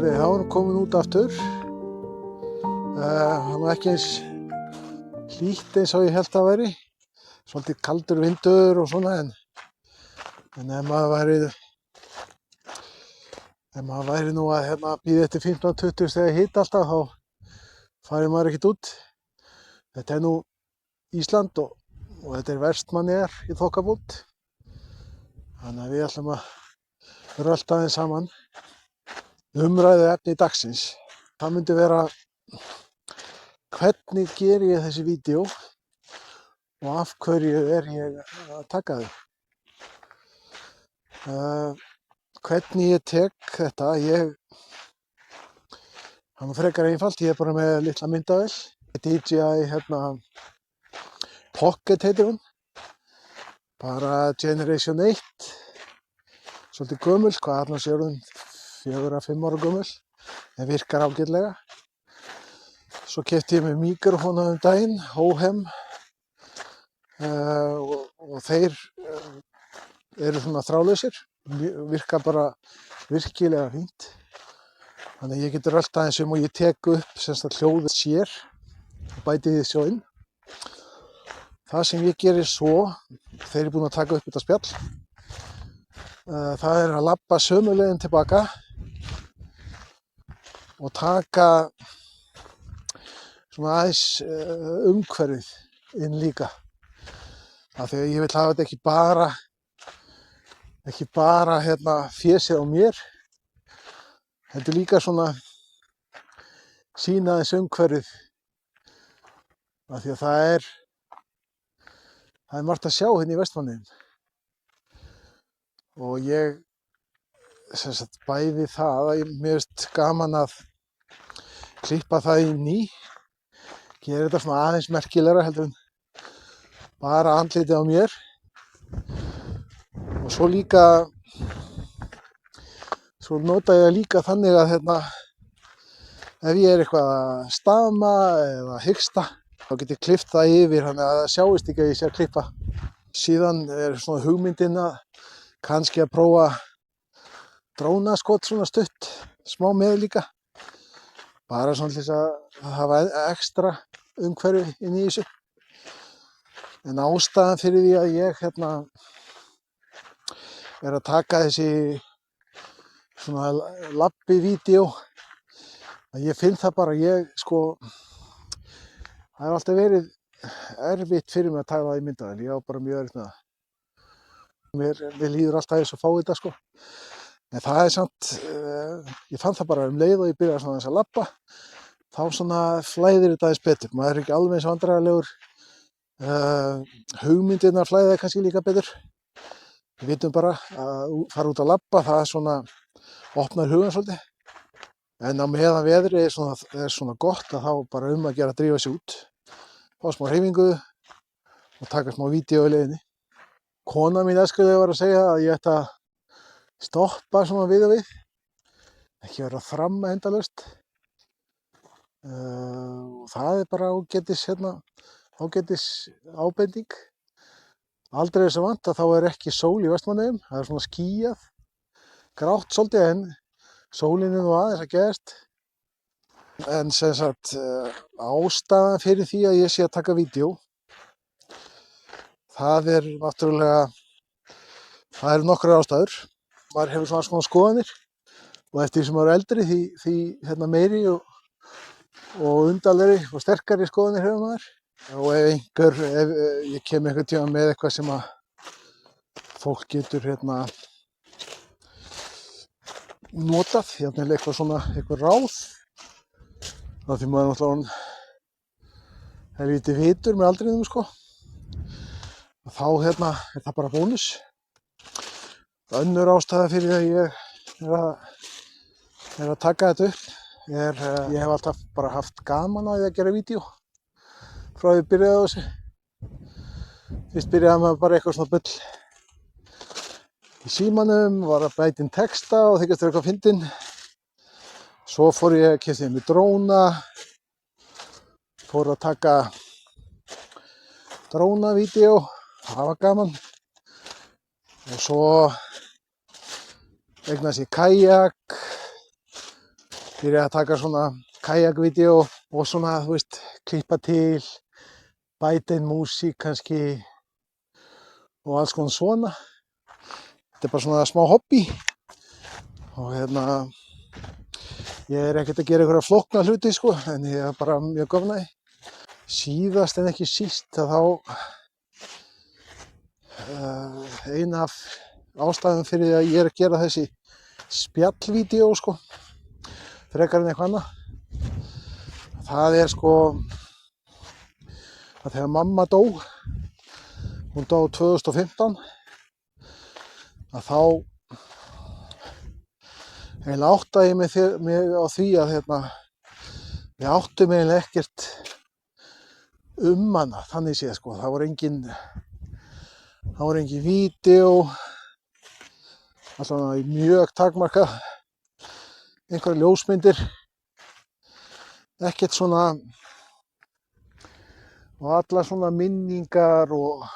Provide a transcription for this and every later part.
Herði, þá erum komin út aftur. Það var ekki eins hlýtt eins og ég held að væri. Svolítið kaldur vindur og svona, en ef maður væri nú að bíða eftir 15-20 stiga hita alltaf, þá færi maður ekkert út. Þetta er nú Ísland og þetta er Vestmannaeyjar í þokkabót. Þannig að við ætlum að rölta aðeins saman umræðu efni dagsins. Það myndi vera: hvernig geri ég þessi vídeó og af hverju er ég að taka þau? Hvernig ég tek þetta, það er frekar einfalt. Ég er bara með litla myndavél, DJI Pocket heitir hún, bara Generation 1, svolítið gömul, hvað annars er hún 4-5 ára gömul, en virkar ágætlega. Svo keypti ég mér míkrofóna daginn, Hohem, og þeir eru svona þráðlausir, virka bara virkilega fínt. Þannig að ég get rölt aðeins og ég tek upp hljóðið sér og bæti því svo inn. Það sem ég gerir svo, þeir eru búin að taka upp þetta spjall, það er að labba sömu leiðin tilbaka og taka svona aðeins umhverfið inn líka. Af því að ég vil hafa þetta ekki bara fésið á mér, heldur líka svona sýna aðeins umhverfið. Af því að það er margt að sjá hérna í Vestmannaeyjum. Og ég bæði það að mér finnst gaman að klippa það inn í, gera þetta svona aðeins merkilegra heldur en bara andlitið á mér. Og svo nota ég líka þannig að ef ég er eitthvað að stama eða hiksta, þá get ég klippt það yfir, þannig að það sjáist ekki að ég sé að klippa. Síðan er svona hugmyndin að kannski að prófa drónaskot svona stutt, smá með líka. Bara svona til þess að hafa ekstra umhverfi inn í þessu. En ástæðan fyrir því að ég er að taka þessi svona labbi-vídeó, að ég finn það bara, það hefur alltaf verið erfitt fyrir mig að taka það í myndavél. Ég á bara mjög erfitt með það. Mér líður alltaf eins og fá þetta sko. En það er samt, ég fann það bara leið og ég byrjaði svona að labba, þá svona flæðir þetta aðeins betur. Maður er ekki alveg eins vandræðalegur. Hugmyndirnar flæða kannski líka betur. Við vitum bara að fara út að labba, það svona opnar hugan svolítið. En á meðan veðrið er svona gott, að þá bara að gera að drífa sig út. Fá smá hreyfingu og taka smá vídeó í leiðinni. Kona mín var að segja að ég ætti að stoppa svona við og við, ekki vera að þramma endalaust. Og það er bara ágætis ábending. Aldrei þess að vant að þá er ekki sól í Vestmannaeyjum, það er svona skýjað, grátt svolítið, en sólin er nú aðeins að geðast. En ástæðan fyrir því að ég sé að taka vídeó, það er náttúrulega, það eru nokkrar ástæður. Maður hefur svona skoðanir og eftir því sem maður er eldri því meiri og undarlegri og sterkari skoðanir hefur maður. Og ef ég kem einhvern tíma með eitthvað sem að fólk getur notað, eitthvað ráð, þá því maður náttúrulega helviti vitur með aldrinum sko. Og þá er það bara bónus. Önnur ástæða fyrir að ég er að taka þetta upp ég hef alltaf bara haft gaman að því að gera vídeó frá því ég byrjaði á þessu. Fyrst byrjaði maður bara eitthvað svona bull í símanum, var að bæta inn texta og þykjast eitthvað fyndinn. Svo fór ég að keypti mér dróna, fór að taka drónavídeó, það var gaman. Og svo eignaðist ég kajak byrjaði að taka svona kajakvídeó og svona, þú veist, klippa til, bæta inn músík kannski og alls konar svona. Þetta bara svona smá hobby og ég ekkert að gera einhverja flókna hluti sko, en ég bara mjög gaman að því. Síðast en ekki síst að þá ein af ástæðum fyrir því að ég að gera þessi spjallvídeó sko, frekar en eitthvað annað. Það sko að þegar mamma dó, hún dó 2015, að þá eiginlega áttaði ég mig á því að við áttum eiginlega ekkert hana, þannig séð sko. Það voru engin vídeó, allavega mjög takmarkað, einhverjar ljósmyndir, ekkert svona, og allar svona minningar og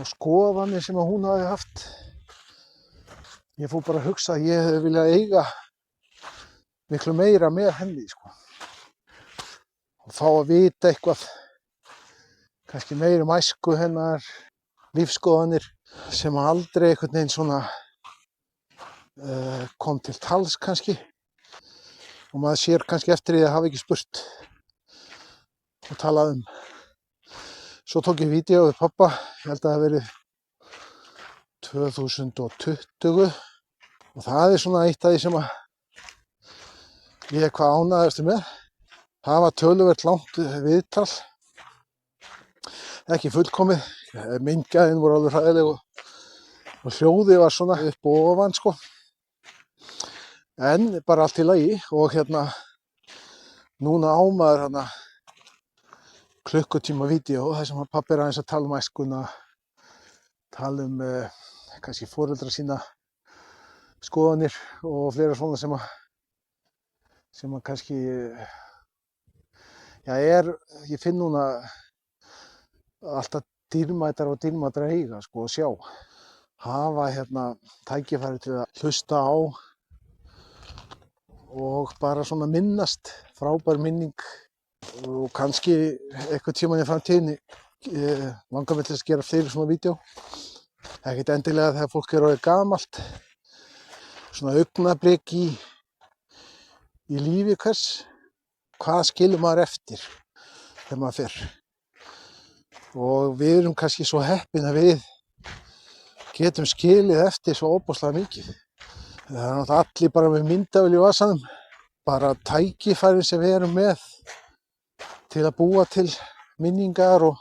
skoðanir sem að hún hafi haft. Ég fór bara að hugsa að ég hefði viljað eiga miklu meira með henni sko. Og fá að vita eitthvað, kannski meira um æsku hennar, lífsskoðanir sem aldrei einhvern veginn svona kom til tals kannski. Og maður sér kannski eftir því að hafa ekki spurt og talað um. Svo tók ég vídeó við pappa, ég held að það hafi verið 2020 og það svona eitt af því sem að ég hvað ánægðastu með. Það var töluvert langt viðtal, ekki fullkomið, myndgæðin voru alveg hræðileg og hljóðið var svona upp og ofan sko. En bara allt í lagi og núna á maður klukkutíma vídeó þar sem pabbi aðeins að tala um æskuna, tala um kannski foreldra sína, skoðanir og fleira svona sem að kannski, ég finn núna alltaf dýrmætar og dýrmætar að eiga sko og sjá. Hafa tækifæri til að hlusta á og bara svona minnast, frábær minning og kannski eitthvað tímann í framtíðinni langar mig til að gera fleiri svona vídeó. Ekkert endilega þegar fólk orðið gamalt, svona augnablik í lífi hvers, hvað skilur maður eftir þegar maður fer. Og við erum kannski svo heppin að við getum skilið eftir svo óbúslega mikið. Það er náttúrulega allir bara með myndavél í vasanum, bara tækifærin sem við erum með til að búa til minningar og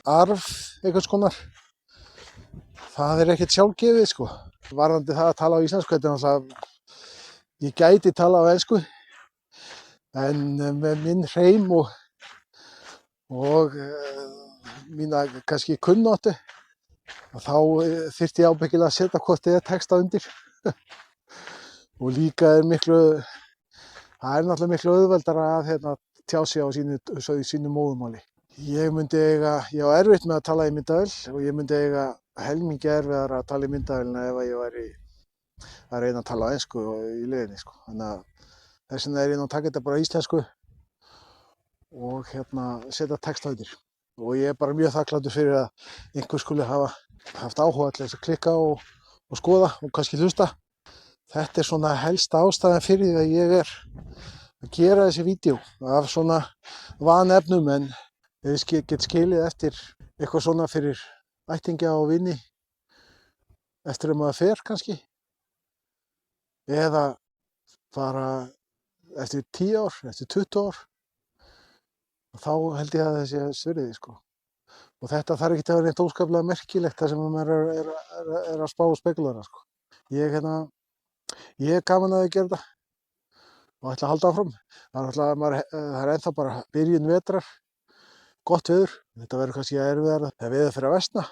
arf einhvers konar. Það er ekkert sjálfgefið sko. Varðandi það að tala á íslensku, þetta er náttúrulega, ég gæti tala á ensku, en með minn hreim og mína kannski kunnáttu, þá þyrfti ég ábyggilega að setja hvort eða texta undir. Og líka það er náttúrulega miklu auðveldara að tjá sig á sínu móðurmáli. Ég á erfitt með að tala í myndavél og ég myndi eiga helmingi erfiðara að tala í myndavélina ef ég væri að reyna að tala á ensku í leiðinni sko. Þannig að þess vegna ég að taka þetta bara á íslensku og setja texta undir. Og ég er bara mjög þakklátur fyrir að einhver skuli hafa haft áhuga til þess að klikka og skoða og kannski hlusta. Þetta er svona helsta ástæðan fyrir því að ég er að gera þessi vídeó af svona vanefnum, en ég get skilið eftir eitthvað svona fyrir ættingja og vini eftir að maður fer kannski, eða bara eftir 10 ár, eftir 20 ár, og þá held ég að þessi svirði sko. Og þetta þarf ekki að vera neitt óskaplega merkilegt þar sem maður er að spá og spekúlera sko. Ég er gaman að gera þetta og ætla að halda áfram. Það er ennþá bara byrjun vetrar, gott veður. Þetta verður kannski erfiðara þegar veður fer að versna,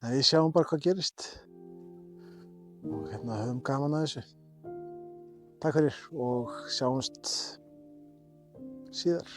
en við sjáum bara hvað gerist og höfum gaman að þessu. Takk fyrir og sjáumst síðar.